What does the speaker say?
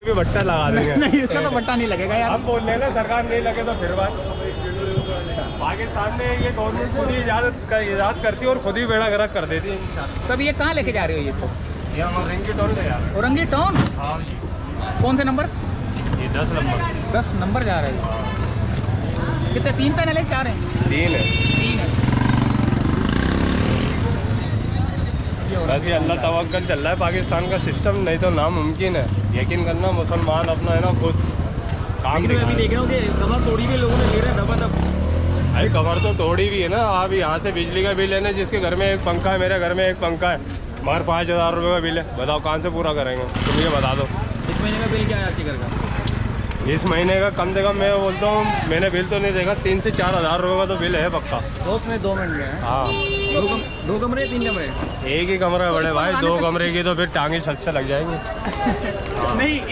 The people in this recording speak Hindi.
भी भट्टा लगा देंगे। नहीं, इसका तो भट्टा नहीं लगेगा यार। हम बोल रहे हैं ना, सरकार नहीं लगे तो फिर बात। पाकिस्तान में ये गवर्नमेंट खुद ही इजाज़त करती है और खुद ही बेड़ा गर्क कर देती है इंशाल्लाह। सब ये कहाँ लेके जा रहे हो ये सब? ये हम औरंगी टोल ले जा रहे हैं। औरंगी टाउन? हाँ जी, कौन से नंबर? ये 10 नंबर। 10 नंबर जा रहे हैं। कितने, 3 पैनल है, 4 हैं? 3 है। 3 है। बस ये अल्लाह तवक्कल चल रहा है, पाकिस्तान का सिस्टम नहीं तो नामुमकिन है। यकीन करना, मुसलमान अपना है ना खुद काम लेकिन मैं अभी देख रहा हूँ कि कमर तोड़ी हुई लोगों ने ले रहे हैं दबा दब। भाई कमर तो तोड़ी भी है ना। आप यहाँ से बिजली का बिल है ना, जिसके घर में एक पंखा है, मेरे घर में एक पंखा है, मगर 5,000 रुपये का बिल है। बताओ कहाँ से पूरा करेंगे? तुम ये बता दो। इस महीने का बिल क्या है आपके घर का? इस महीने का कम से कम मैं बोलता हूँ, मैंने बिल तो नहीं देखा, 3 से 4 हज़ार रुपये का तो बिल है पक्का। 2 मिनट में। हाँ, 2 कमरे 3 कमरे? एक ही कमरा है बड़े भाई, 2 कमरे की तो फिर टांगे छत से लग जाएंगी। नहीं, इस